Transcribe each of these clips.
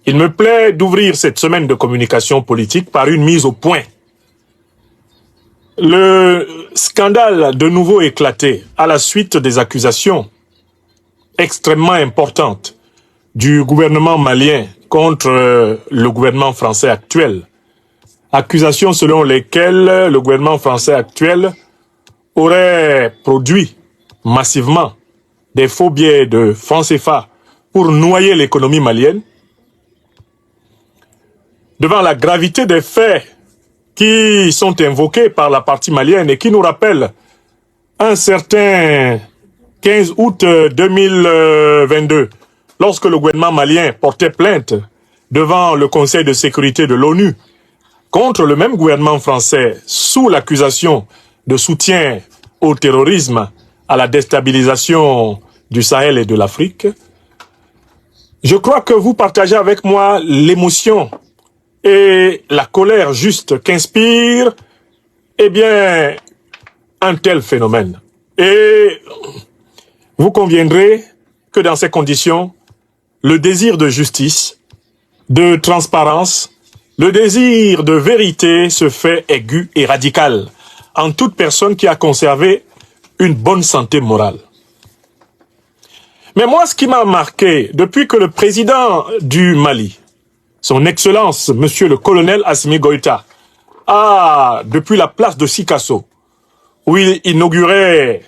Il me plaît d'ouvrir cette semaine de communication politique par une mise au point. Le scandale de nouveau éclaté à la suite des accusations extrêmement importantes du gouvernement malien contre le gouvernement français actuel. Accusations selon lesquelles le gouvernement français actuel aurait produit massivement des faux billets de francs CFA pour noyer l'économie malienne. Devant la gravité des faits qui sont invoqués par la partie malienne et qui nous rappellent un certain 15 août 2022, lorsque le gouvernement malien portait plainte devant le Conseil de sécurité de l'ONU contre le même gouvernement français sous l'accusation de soutien au terrorisme, à la déstabilisation du Sahel et de l'Afrique. Je crois que vous partagez avec moi l'émotion et la colère juste qu'inspire, eh bien, un tel phénomène. Et vous conviendrez que dans ces conditions, le désir de justice, de transparence, le désir de vérité se fait aigu et radical en toute personne qui a conservé une bonne santé morale. Mais moi, ce qui m'a marqué, depuis que le président du Mali, son Excellence, Monsieur le colonel Assimi Goïta, a, depuis la place de Sikasso, où il inaugurait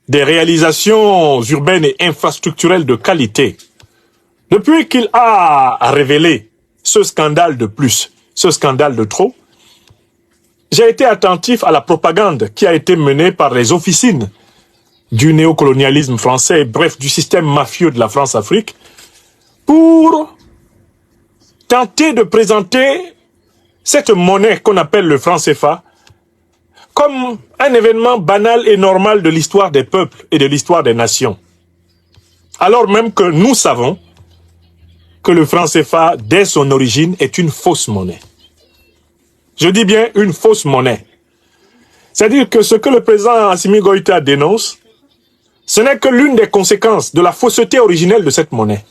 des réalisations urbaines et infrastructurelles de qualité, depuis qu'il a révélé ce scandale de plus, ce scandale de trop, j'ai été attentif à la propagande qui a été menée par les officines du néocolonialisme français, bref, du système mafieux de la France-Afrique, pour tenter de présenter cette monnaie qu'on appelle le franc CFA comme un événement banal et normal de l'histoire des peuples et de l'histoire des nations. Alors même que nous savons que le franc CFA, dès son origine, est une fausse monnaie. Je dis bien une fausse monnaie. C'est-à-dire que ce que le président Assimi Goïta dénonce, ce n'est que l'une des conséquences de la fausseté originelle de cette monnaie.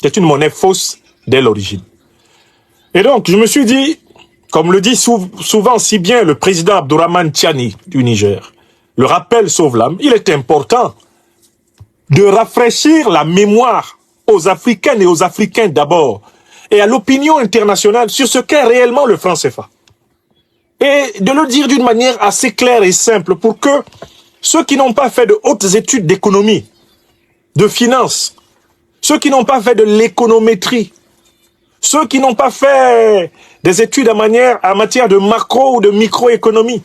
C'est une monnaie fausse dès l'origine. Et donc, je me suis dit, comme le dit souvent si bien le président Abdourahmane Tiani du Niger, le rappel sauve l'âme, il est important de rafraîchir la mémoire aux Africaines et aux Africains d'abord, et à l'opinion internationale sur ce qu'est réellement le franc CFA. Et de le dire d'une manière assez claire et simple pour que ceux qui n'ont pas fait de hautes études d'économie, de finance, ceux qui n'ont pas fait de l'économétrie, ceux qui n'ont pas fait des études en matière de macro ou de microéconomie,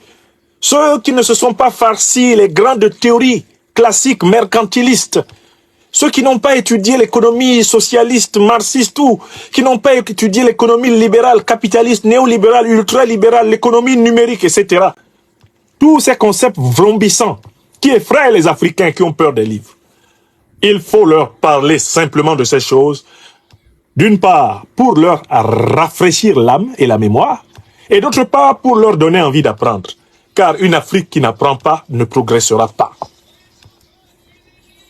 ceux qui ne se sont pas farcis les grandes théories classiques mercantilistes, ceux qui n'ont pas étudié l'économie socialiste, marxiste ou qui n'ont pas étudié l'économie libérale, capitaliste, néolibérale, ultralibérale, l'économie numérique, etc. Tous ces concepts vrombissants qui effraient les Africains qui ont peur des livres. Il faut leur parler simplement de ces choses, d'une part pour leur rafraîchir l'âme et la mémoire, et d'autre part pour leur donner envie d'apprendre, car une Afrique qui n'apprend pas ne progressera pas.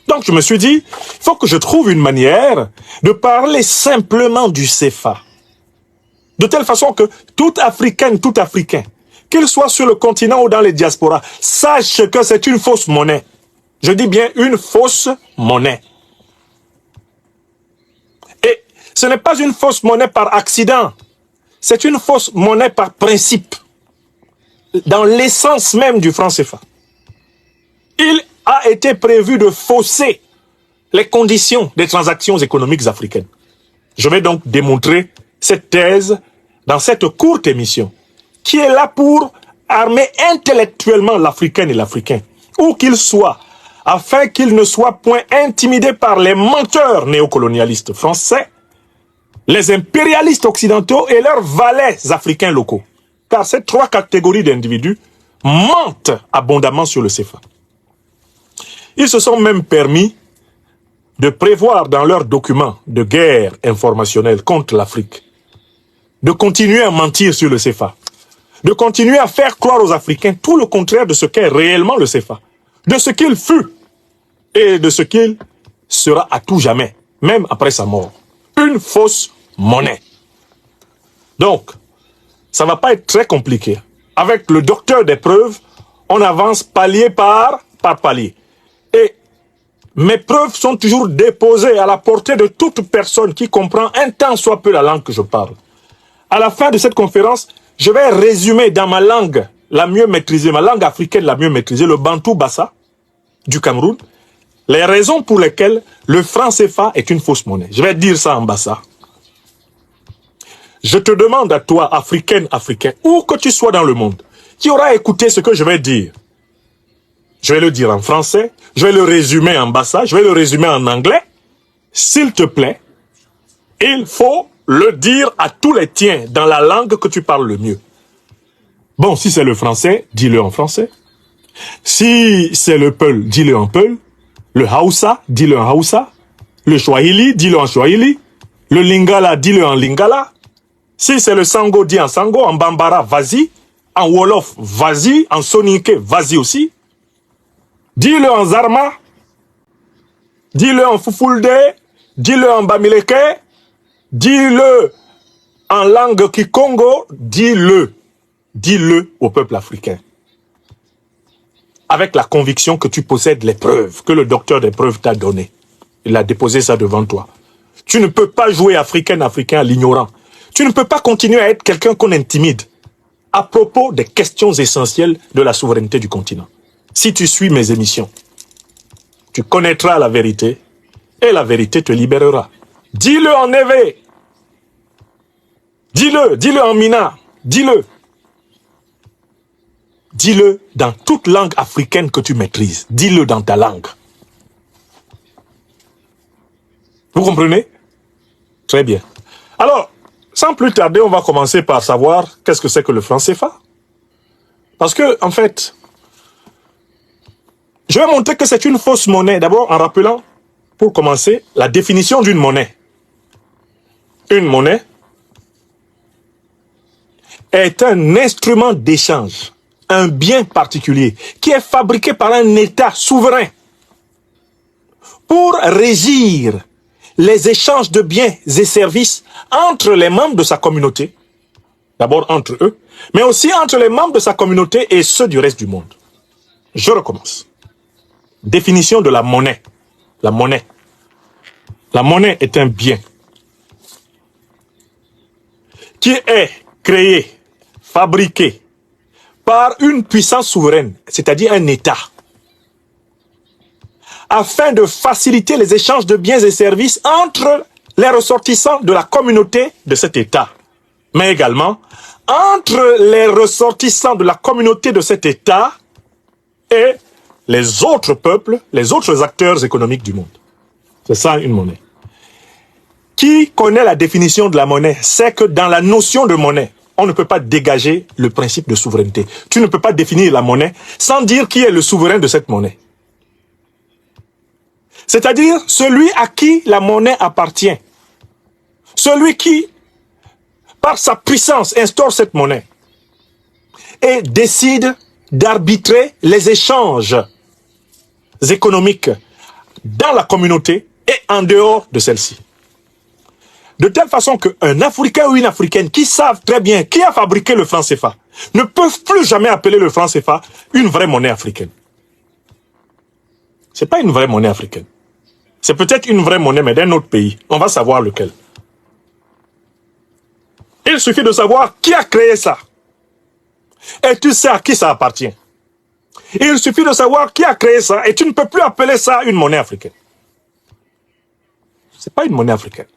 Donc je me suis dit, il faut que je trouve une manière de parler simplement du CFA, de telle façon que toute Africaine, tout Africain, qu'il soit sur le continent ou dans les diasporas, sache que c'est une fausse monnaie. Je dis bien une fausse monnaie. Et ce n'est pas une fausse monnaie par accident. C'est une fausse monnaie par principe. Dans l'essence même du franc CFA. Il a été prévu de fausser les conditions des transactions économiques africaines. Je vais donc démontrer cette thèse dans cette courte émission qui est là pour armer intellectuellement l'Africaine et l'Africain, où qu'il soit, afin qu'il ne soit point intimidé par les menteurs néocolonialistes français, les impérialistes occidentaux et leurs valets africains locaux. Car ces trois catégories d'individus mentent abondamment sur le CFA. Ils se sont même permis de prévoir dans leurs documents de guerre informationnelle contre l'Afrique, de continuer à mentir sur le CFA, de continuer à faire croire aux Africains tout le contraire de ce qu'est réellement le CFA, de ce qu'il fut et de ce qu'il sera à tout jamais, même après sa mort. une fausse monnaie. Donc, ça ne va pas être très compliqué. Avec le docteur des preuves, on avance palier par palier. Et mes preuves sont toujours déposées à la portée de toute personne qui comprend un tant soit peu la langue que je parle. À la fin de cette conférence, je vais résumer dans ma langue la mieux maîtrisée, ma langue africaine la mieux maîtrisée, le Bantou Bassa du Cameroun, les raisons pour lesquelles le franc CFA est une fausse monnaie. Je vais dire ça en Bassa. Je te demande à toi, africaine, africain, où que tu sois dans le monde, qui aura écouté ce que je vais dire. Je vais le dire en français, je vais le résumer en Bassa, je vais le résumer en anglais. S'il te plaît, il faut le dire à tous les tiens dans la langue que tu parles le mieux. Bon, si c'est le français, dis-le en français. Si c'est le Peul, dis-le en Peul. Le Hausa, dis-le en Hausa. Le Swahili, dis-le en Swahili. Le Lingala, dis-le en Lingala. Si c'est le Sango, dis en Sango. En Bambara, vas-y. En Wolof, vas-y. En Soninke, vas-y aussi. Dis-le en Zarma. Dis-le en Fufulde. Dis-le en Bamileke. Dis-le en langue Kikongo. Dis-le. Dis-le au peuple africain. Avec la conviction que tu possèdes les preuves, que le docteur des preuves t'a donné. Il a déposé ça devant toi. Tu ne peux pas jouer africain à l'ignorant. Tu ne peux pas continuer à être quelqu'un qu'on intimide à propos des questions essentielles de la souveraineté du continent. Si tu suis mes émissions, tu connaîtras la vérité et la vérité te libérera. Dis-le en Évé. Dis-le en Mina. Dis-le. Dis-le dans toute langue africaine que tu maîtrises. Dis-le dans ta langue. Vous comprenez? Très bien. Alors, sans plus tarder, on va commencer par savoir qu'est-ce que c'est que le franc CFA. Parce que, en fait, je vais montrer que c'est une fausse monnaie. D'abord, en rappelant, pour commencer, la définition d'une monnaie. Une monnaie est un instrument d'échange, un bien particulier, qui est fabriqué par un État souverain pour régir les échanges de biens et services entre les membres de sa communauté, d'abord entre eux, mais aussi entre les membres de sa communauté et ceux du reste du monde. Je recommence. Définition de la monnaie. La monnaie. La monnaie est un bien qui est créé, fabriqué par une puissance souveraine, c'est-à-dire un État, afin de faciliter les échanges de biens et services entre les ressortissants de la communauté de cet État, mais également entre les ressortissants de la communauté de cet État et les autres peuples, les autres acteurs économiques du monde. C'est ça une monnaie. Qui connaît la définition de la monnaie sait que dans la notion de monnaie, on ne peut pas dégager le principe de souveraineté. Tu ne peux pas définir la monnaie sans dire qui est le souverain de cette monnaie. C'est-à-dire celui à qui la monnaie appartient. Celui qui, par sa puissance, instaure cette monnaie et décide d'arbitrer les échanges économiques dans la communauté et en dehors de celle-ci. De telle façon qu'un Africain ou une Africaine qui savent très bien qui a fabriqué le franc CFA ne peuvent plus jamais appeler le franc CFA une vraie monnaie africaine. Ce n'est pas une vraie monnaie africaine. C'est peut-être une vraie monnaie, mais d'un autre pays. On va savoir lequel. Il suffit de savoir qui a créé ça. Et tu sais à qui ça appartient. Il suffit de savoir qui a créé ça et tu ne peux plus appeler ça une monnaie africaine. Ce n'est pas une monnaie africaine.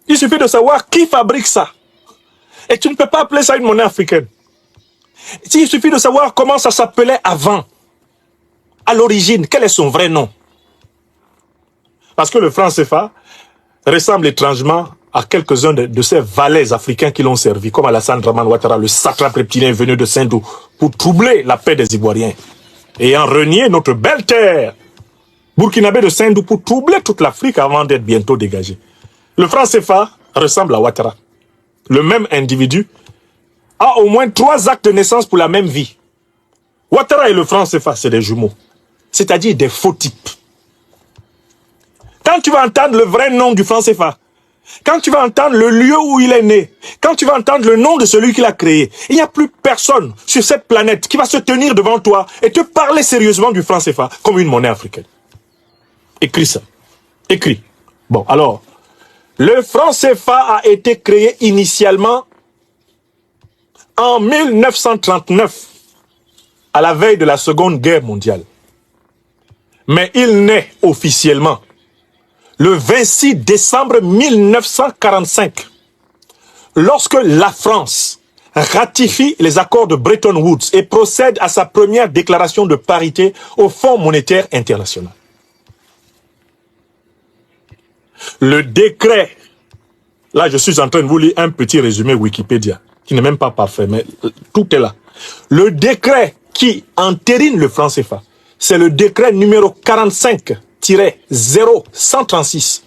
Il suffit de savoir qui fabrique ça. Et tu ne peux pas appeler ça une monnaie africaine. Il suffit de savoir comment ça s'appelait avant. À l'origine, quel est son vrai nom? Parce que le franc CFA ressemble étrangement à quelques-uns de ces valets africains qui l'ont servi, comme Alassane Dramane Ouattara, le satrape reptilien venu de Sindou, pour troubler la paix des Ivoiriens, ayant renié notre belle terre, burkinabé de Sindou, pour troubler toute l'Afrique avant d'être bientôt dégagé. Le franc CFA ressemble à Ouattara. Le même individu a au moins 3 actes de naissance pour la même vie. Ouattara et le franc CFA, c'est des jumeaux, c'est-à-dire des faux types. Quand tu vas entendre le vrai nom du franc CFA, quand tu vas entendre le lieu où il est né, quand tu vas entendre le nom de celui qui l'a créé, il n'y a plus personne sur cette planète qui va se tenir devant toi et te parler sérieusement du franc CFA comme une monnaie africaine. Écris ça. Écris. Bon, alors, le franc CFA a été créé initialement en 1939, à la veille de la Seconde Guerre mondiale. Mais il naît officiellement le 26 décembre 1945, lorsque la France ratifie les accords de Bretton Woods et procède à sa première déclaration de parité au Fonds monétaire international. Le décret, là je suis en train de vous lire un petit résumé Wikipédia, qui n'est même pas parfait, mais tout est là. Le décret qui entérine le franc CFA, c'est le décret numéro 45-0136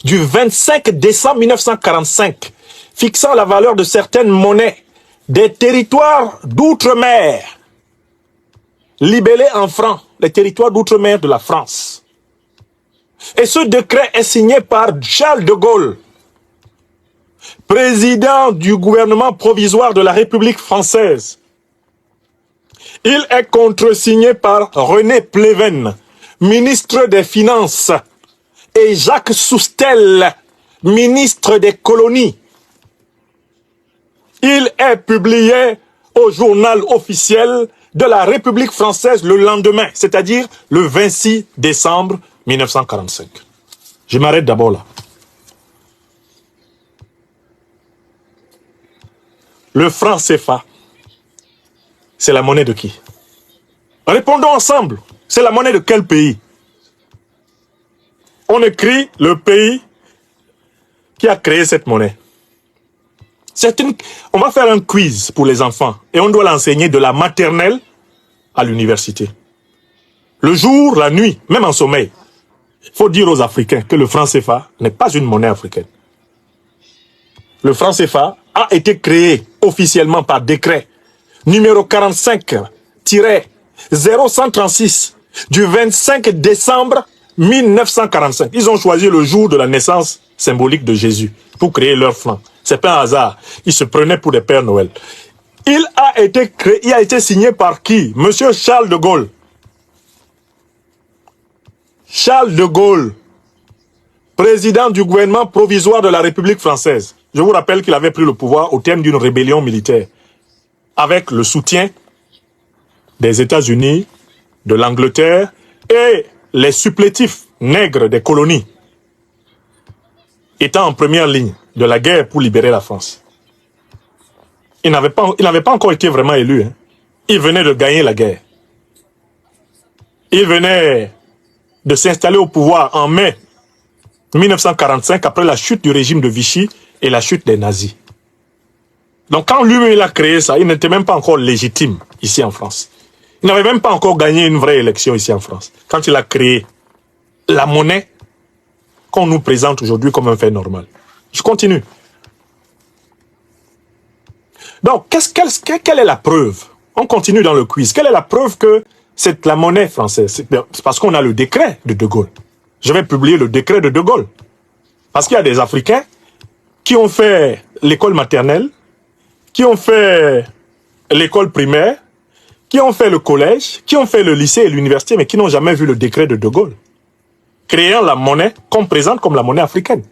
du 25 décembre 1945, fixant la valeur de certaines monnaies des territoires d'outre-mer, libellés en francs, les territoires d'outre-mer de la France. Et ce décret est signé par Charles de Gaulle, président du gouvernement provisoire de la République française. Il est contresigné par René Pleven, ministre des Finances, et Jacques Soustel, ministre des Colonies. Il est publié au journal officiel de la République française le lendemain, c'est-à-dire le 26 décembre 1945. Je m'arrête d'abord là. Le franc CFA, c'est la monnaie de qui? Répondons ensemble. C'est la monnaie de quel pays? On écrit le pays qui a créé cette monnaie. On va faire un quiz pour les enfants et on doit l'enseigner de la maternelle à l'université. Le jour, la nuit, même en sommeil. Il faut dire aux Africains que le franc CFA n'est pas une monnaie africaine. Le franc CFA a été créé officiellement par décret numéro 45-0136 du 25 décembre 1945. Ils ont choisi le jour de la naissance symbolique de Jésus pour créer leur franc. C'est pas un hasard. Ils se prenaient pour des Pères Noël. Il a été signé par qui? Monsieur Charles de Gaulle. Charles de Gaulle, président du gouvernement provisoire de la République française. Je vous rappelle qu'il avait pris le pouvoir au terme d'une rébellion militaire, avec le soutien des États-Unis, de l'Angleterre et les supplétifs nègres des colonies, étant en première ligne de la guerre pour libérer la France. Il n'avait pas encore été vraiment élu. Il venait de gagner la guerre. Il venait de s'installer au pouvoir en mai 1945 après la chute du régime de Vichy et la chute des nazis. Donc quand lui, il a créé ça, il n'était même pas encore légitime ici en France. Il n'avait même pas encore gagné une vraie élection ici en France. Quand il a créé la monnaie qu'on nous présente aujourd'hui comme un fait normal. Je continue. Donc, quelle est la preuve? On continue dans le quiz. Quelle est la preuve que c'est la monnaie française? C'est parce qu'on a le décret de De Gaulle. Je vais publier le décret de De Gaulle. Parce qu'il y a des Africains qui ont fait l'école maternelle, qui ont fait l'école primaire, qui ont fait le collège, qui ont fait le lycée et l'université, mais qui n'ont jamais vu le décret de De Gaulle, créant la monnaie qu'on présente comme la monnaie africaine.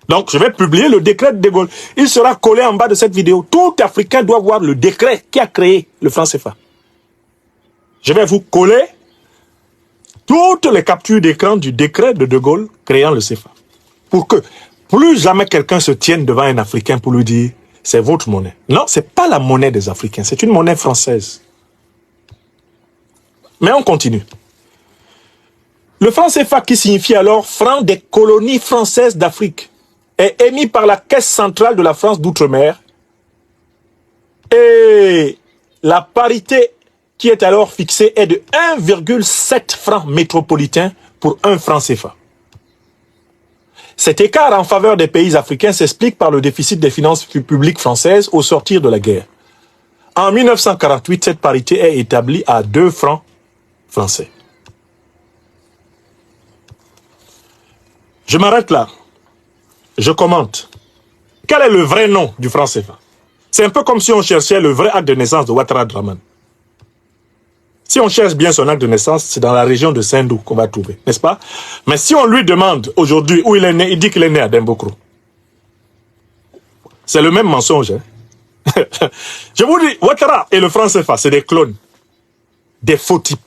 Donc, je vais publier le décret de De Gaulle. Il sera collé en bas de cette vidéo. Tout Africain doit voir le décret qui a créé le franc CFA. Je vais vous coller toutes les captures d'écran du décret de De Gaulle créant le CFA. Pour que plus jamais quelqu'un se tienne devant un Africain pour lui dire « c'est votre monnaie ». Non, ce n'est pas la monnaie des Africains, c'est une monnaie française. Mais on continue. Le franc CFA, qui signifie alors franc des colonies françaises d'Afrique, est émis par la Caisse centrale de la France d'outre-mer et la parité qui est alors fixée est de 1,7 francs métropolitains pour 1 franc CFA. Cet écart en faveur des pays africains s'explique par le déficit des finances publiques françaises au sortir de la guerre. En 1948, cette parité est établie à 2 francs français. Je m'arrête là. je commente. Quel est le vrai nom du franc CFA? C'est un peu comme si on cherchait le vrai acte de naissance de Ouattara Draman. Si on cherche bien son acte de naissance, c'est dans la région de Sendou qu'on va trouver, n'est-ce pas? Mais si on lui demande aujourd'hui où il est né, il dit qu'il est né à Dembokro. C'est le même mensonge. Hein? Je vous dis, Ouattara et le franc CFA, c'est des clones, des faux types.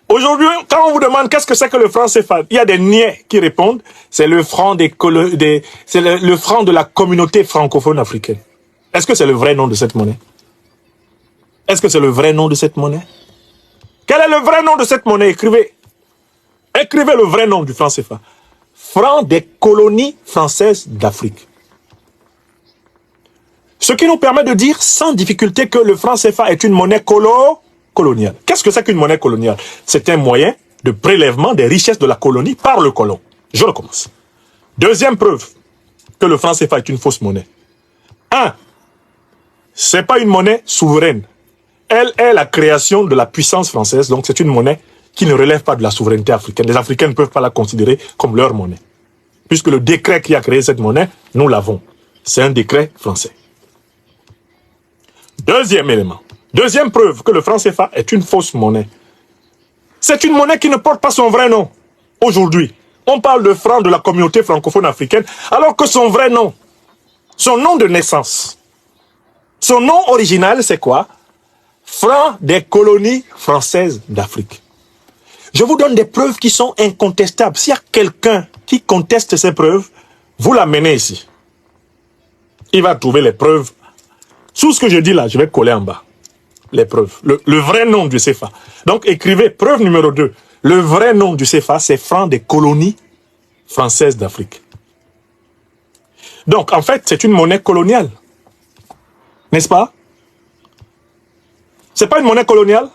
Aujourd'hui, quand on vous demande qu'est-ce que c'est que le franc CFA, il y a des niais qui répondent, c'est le franc c'est le franc de la communauté francophone africaine. Est-ce que c'est le vrai nom de cette monnaie? Est-ce que c'est le vrai nom de cette monnaie? Quel est le vrai nom de cette monnaie? Écrivez. Écrivez le vrai nom du franc CFA. Franc des colonies françaises d'Afrique. Ce qui nous permet de dire sans difficulté que le franc CFA est une monnaie coloniale. Qu'est-ce que c'est qu'une monnaie coloniale? C'est un moyen de prélèvement des richesses de la colonie par le colon. Je recommence. Deuxième preuve que le franc CFA est une fausse monnaie. 1. C'est pas une monnaie souveraine. Elle est la création de la puissance française, donc c'est une monnaie qui ne relève pas de la souveraineté africaine. Les Africains ne peuvent pas la considérer comme leur monnaie. Puisque le décret qui a créé cette monnaie, nous l'avons. C'est un décret français. Deuxième élément. Deuxième preuve que le franc CFA est une fausse monnaie. C'est une monnaie qui ne porte pas son vrai nom. Aujourd'hui, on parle de franc de la communauté francophone africaine, alors que son vrai nom, son nom de naissance, son nom original, c'est quoi? Franc des colonies françaises d'Afrique. Je vous donne des preuves qui sont incontestables. S'il y a quelqu'un qui conteste ces preuves, vous l'amenez ici. Il va trouver les preuves. Sous ce que je dis là, je vais coller en bas les preuves. Le vrai nom du CFA. Donc écrivez preuve numéro 2. Le vrai nom du CFA, c'est franc des colonies françaises d'Afrique. Donc en fait, c'est une monnaie coloniale. N'est-ce pas? C'est pas une monnaie coloniale?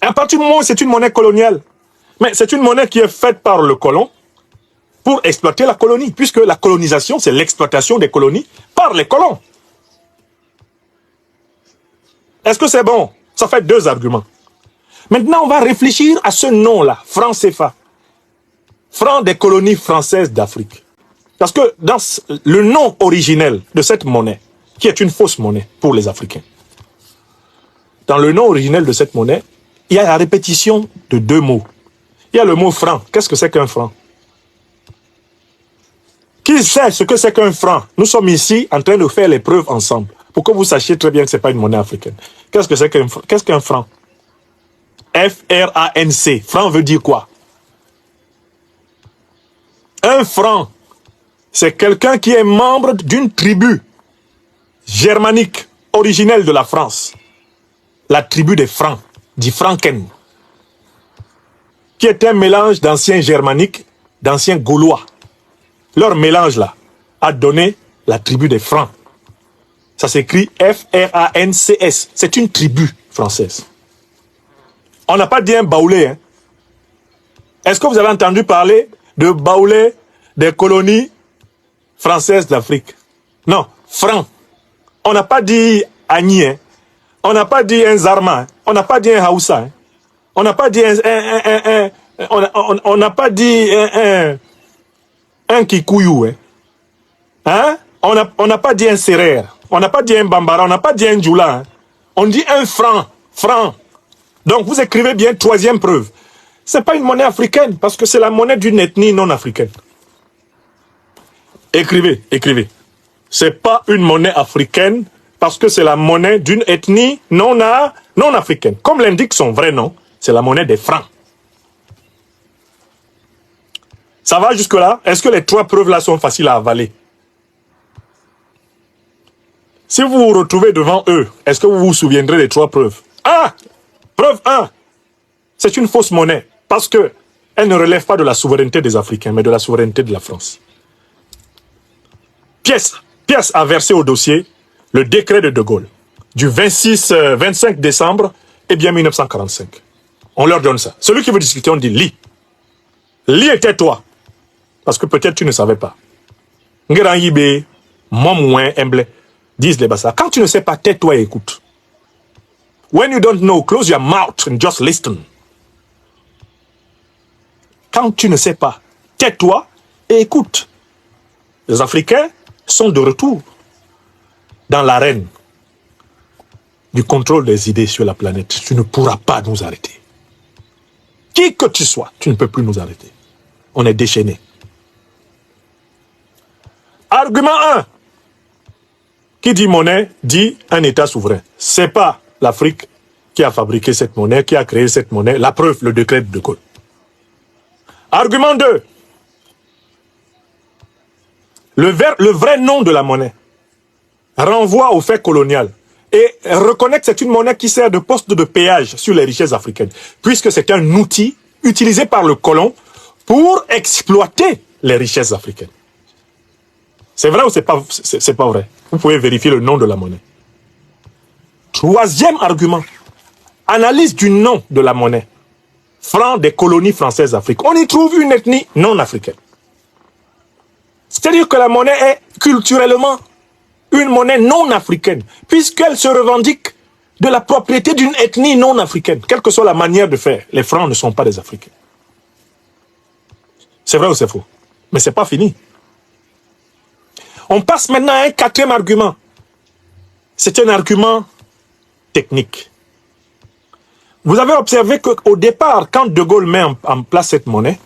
À partir du moment où c'est une monnaie coloniale, mais c'est une monnaie qui est faite par le colon pour exploiter la colonie, puisque la colonisation, c'est l'exploitation des colonies par les colons. Est-ce que c'est bon? Ça fait 2 arguments. Maintenant, on va réfléchir à ce nom-là, franc CFA. Franc des colonies françaises d'Afrique. Parce que dans le nom originel de cette monnaie, qui est une fausse monnaie pour les Africains, dans le nom originel de cette monnaie, il y a la répétition de 2 mots. Il y a le mot franc. Qu'est-ce que c'est qu'un franc? Qui sait ce que c'est qu'un franc? Nous sommes ici en train de faire les preuves ensemble, pour que vous sachiez très bien que ce n'est pas une monnaie africaine. Qu'est-ce que c'est qu'un franc? Qu'est-ce qu'un franc? F-R-A-N-C. Franc veut dire quoi? Un franc, c'est quelqu'un qui est membre d'une tribu germanique originelle de la France. La tribu des Francs, dit Franken, qui est un mélange d'anciens germaniques, d'anciens gaulois. Leur mélange là a donné la tribu des Francs. Ça s'écrit F-R-A-N-C-S. C'est une tribu française. On n'a pas dit un baoulé. Hein. Est-ce que vous avez entendu parler de baoulé des colonies françaises d'Afrique? Non, franc. On n'a pas dit Agni. Hein. On n'a pas dit un Zarma. Hein. On n'a pas dit un Haoussa. Hein. On n'a pas dit on n'a pas dit un Kikuyu. Hein. Hein? On n'a pas dit un Serer. On n'a pas dit un Bambara. On n'a pas dit un Djoula. Hein. On dit un franc. Franc. Donc vous écrivez bien, 3e preuve. Ce n'est pas une monnaie africaine, parce que c'est la monnaie d'une ethnie non africaine. Écrivez, écrivez. Ce n'est pas une monnaie africaine, parce que c'est la monnaie d'une ethnie non africaine. Comme l'indique son vrai nom, c'est la monnaie des francs. Ça va jusque-là? Est-ce que les 3 preuves-là sont faciles à avaler? Si vous vous retrouvez devant eux, est-ce que vous vous souviendrez des 3 preuves? Preuve 1, c'est une fausse monnaie, parce qu'elle ne relève pas de la souveraineté des Africains, mais de la souveraineté de la France. Pièce a versé au dossier le décret de Gaulle, du 25 décembre, 1945. On leur donne ça. Celui qui veut discuter, on dit, lis. Lis et tais-toi. Parce que peut-être tu ne savais pas. Ngéran Yibé, Momouin, Emblé, disent les Bassa. Quand tu ne sais pas, tais-toi et écoute. When you don't know, close your mouth and just listen. Quand tu ne sais pas, tais-toi Et écoute, les Africains sont de retour dans l'arène du contrôle des idées sur la planète. Tu ne pourras pas nous arrêter. Qui que tu sois, tu ne peux plus nous arrêter. On est déchaînés. Argument 1. Qui dit monnaie, dit un État souverain. Ce n'est pas l'Afrique qui a fabriqué cette monnaie, qui a créé cette monnaie. La preuve, le décret de Gaulle. Argument 2. Le vrai nom de la monnaie renvoie au fait colonial et reconnaît que c'est une monnaie qui sert de poste de péage sur les richesses africaines, puisque c'est un outil utilisé par le colon pour exploiter les richesses africaines. C'est vrai ou c'est pas vrai? Vous pouvez vérifier le nom de la monnaie. Troisième argument, analyse du nom de la monnaie. Franc des colonies françaises d'Afrique. On y trouve une ethnie non africaine. C'est-à-dire que la monnaie est culturellement une monnaie non africaine, puisqu'elle se revendique de la propriété d'une ethnie non africaine, quelle que soit la manière de faire. Les Francs ne sont pas des Africains. C'est vrai ou c'est faux? Mais ce n'est pas fini. On passe maintenant à un quatrième argument. C'est un argument technique. Vous avez observé qu'au départ, quand De Gaulle met en place cette monnaie,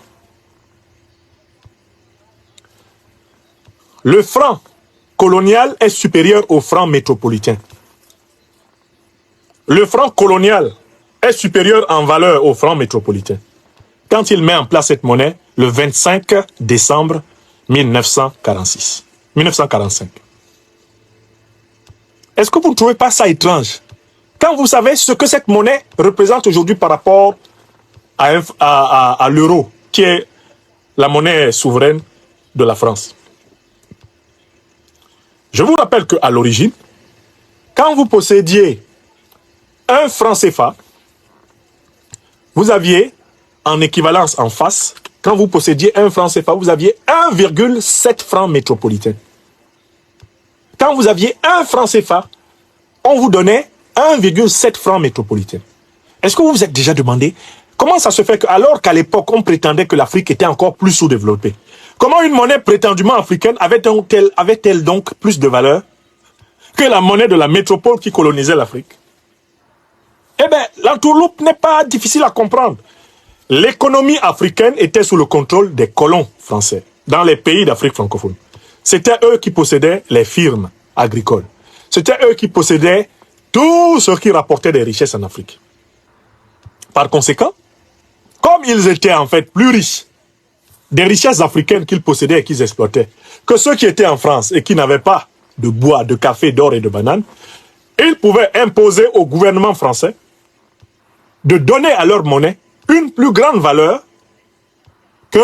le franc colonial est supérieur au franc métropolitain. Le franc colonial est supérieur en valeur au franc métropolitain. Quand il met en place cette monnaie, le 25 décembre 1945. Est-ce que vous ne trouvez pas ça étrange? Quand vous savez ce que cette monnaie représente aujourd'hui par rapport à l'euro, qui est la monnaie souveraine de la France. Je vous rappelle qu'à l'origine, quand vous possédiez un franc CFA, vous aviez en équivalence en face, quand vous possédiez un franc CFA, vous aviez 1,7 francs métropolitains. Quand vous aviez un franc CFA, on vous donnait 1,7 francs métropolitains. Est-ce que vous vous êtes déjà demandé comment ça se fait qu'alors qu'à l'époque, on prétendait que l'Afrique était encore plus sous-développée, comment une monnaie prétendument africaine avait-elle donc plus de valeur que la monnaie de la métropole qui colonisait l'Afrique? Eh bien, l'entourloupe n'est pas difficile à comprendre. L'économie africaine était sous le contrôle des colons français dans les pays d'Afrique francophone. C'était eux qui possédaient les firmes agricoles. C'était eux qui possédaient tout ce qui rapportait des richesses en Afrique. Par conséquent, comme ils étaient en fait plus riches des richesses africaines qu'ils possédaient et qu'ils exploitaient que ceux qui étaient en France et qui n'avaient pas de bois, de café, d'or et de bananes, ils pouvaient imposer au gouvernement français de donner à leur monnaie une plus grande valeur que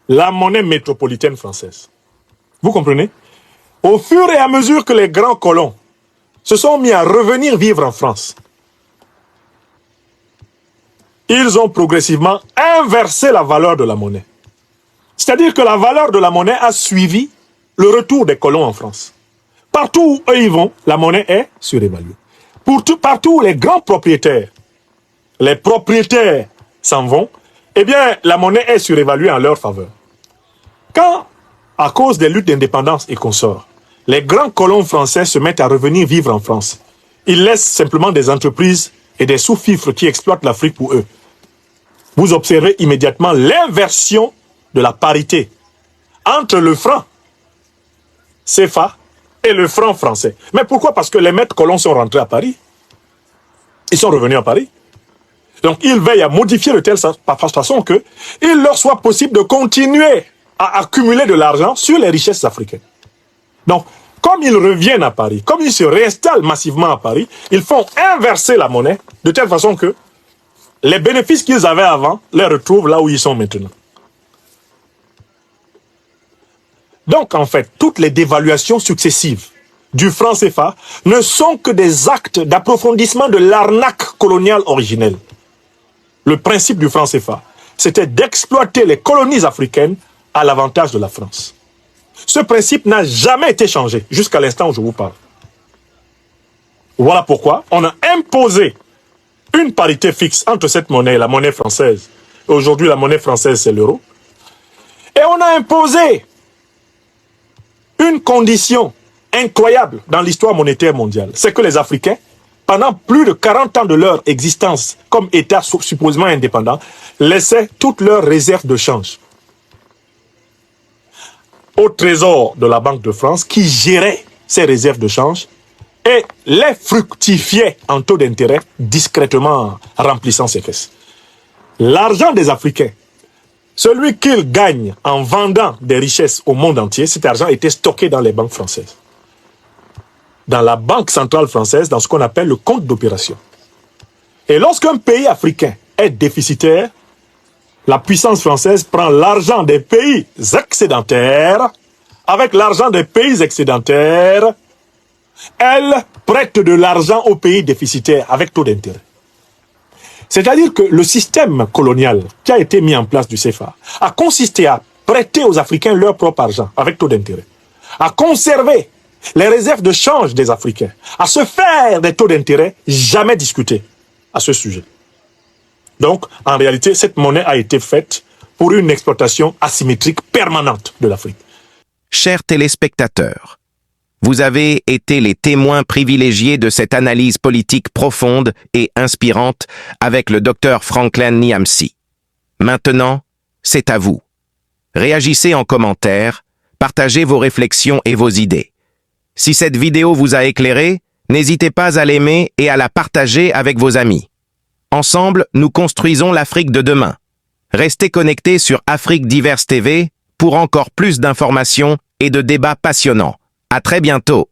la monnaie métropolitaine française. Vous comprenez? Au fur et à mesure que les grands colons se sont mis à revenir vivre en France, ils ont progressivement inversé la valeur de la monnaie. C'est-à-dire que la valeur de la monnaie a suivi le retour des colons en France. Partout où eux y vont, la monnaie est surévaluée. Partout où les grands propriétaires, les propriétaires s'en vont, eh bien, la monnaie est surévaluée en leur faveur. Quand, à cause des luttes d'indépendance et consorts, les grands colons français se mettent à revenir vivre en France, ils laissent simplement des entreprises et des sous-fifres qui exploitent l'Afrique pour eux. Vous observez immédiatement l'inversion de la parité entre le franc CFA et le franc français. Mais pourquoi? Parce que les maîtres colons sont rentrés à Paris. Ils sont revenus à Paris. Donc, ils veillent à modifier de telle façon qu'il leur soit possible de continuer à accumuler de l'argent sur les richesses africaines. Donc, comme ils reviennent à Paris, comme ils se réinstallent massivement à Paris, ils font inverser la monnaie de telle façon que les bénéfices qu'ils avaient avant les retrouvent là où ils sont maintenant. Donc, en fait, toutes les dévaluations successives du franc CFA ne sont que des actes d'approfondissement de l'arnaque coloniale originelle. Le principe du franc CFA, c'était d'exploiter les colonies africaines à l'avantage de la France. Ce principe n'a jamais été changé jusqu'à l'instant où je vous parle. Voilà pourquoi on a imposé une parité fixe entre cette monnaie et la monnaie française. Aujourd'hui, la monnaie française, c'est l'euro. Et on a imposé une condition incroyable dans l'histoire monétaire mondiale. C'est que les Africains, pendant plus de 40 ans de leur existence comme État supposément indépendant, laissaient toutes leurs réserves de change au trésor de la Banque de France qui gérait ces réserves de change et les fructifiait en taux d'intérêt discrètement remplissant ses caisses. L'argent des Africains, celui qu'ils gagnent en vendant des richesses au monde entier, cet argent était stocké dans les banques françaises. Dans la Banque centrale française, dans ce qu'on appelle le compte d'opération. Et lorsqu'un pays africain est déficitaire, la puissance française prend l'argent des pays excédentaires, avec l'argent des pays excédentaires, elle prête de l'argent aux pays déficitaires avec taux d'intérêt. C'est-à-dire que le système colonial qui a été mis en place du CFA a consisté à prêter aux Africains leur propre argent avec taux d'intérêt, à conserver les réserves de change des Africains, à se faire des taux d'intérêt jamais discutés à ce sujet. Donc, en réalité, cette monnaie a été faite pour une exploitation asymétrique permanente de l'Afrique. Chers téléspectateurs, vous avez été les témoins privilégiés de cette analyse politique profonde et inspirante avec le Dr Franklin Nyamsi. Maintenant, c'est à vous. Réagissez en commentaire, partagez vos réflexions et vos idées. Si cette vidéo vous a éclairé, n'hésitez pas à l'aimer et à la partager avec vos amis. Ensemble, nous construisons l'Afrique de demain. Restez connectés sur Afrique Diverse TV pour encore plus d'informations et de débats passionnants. À très bientôt.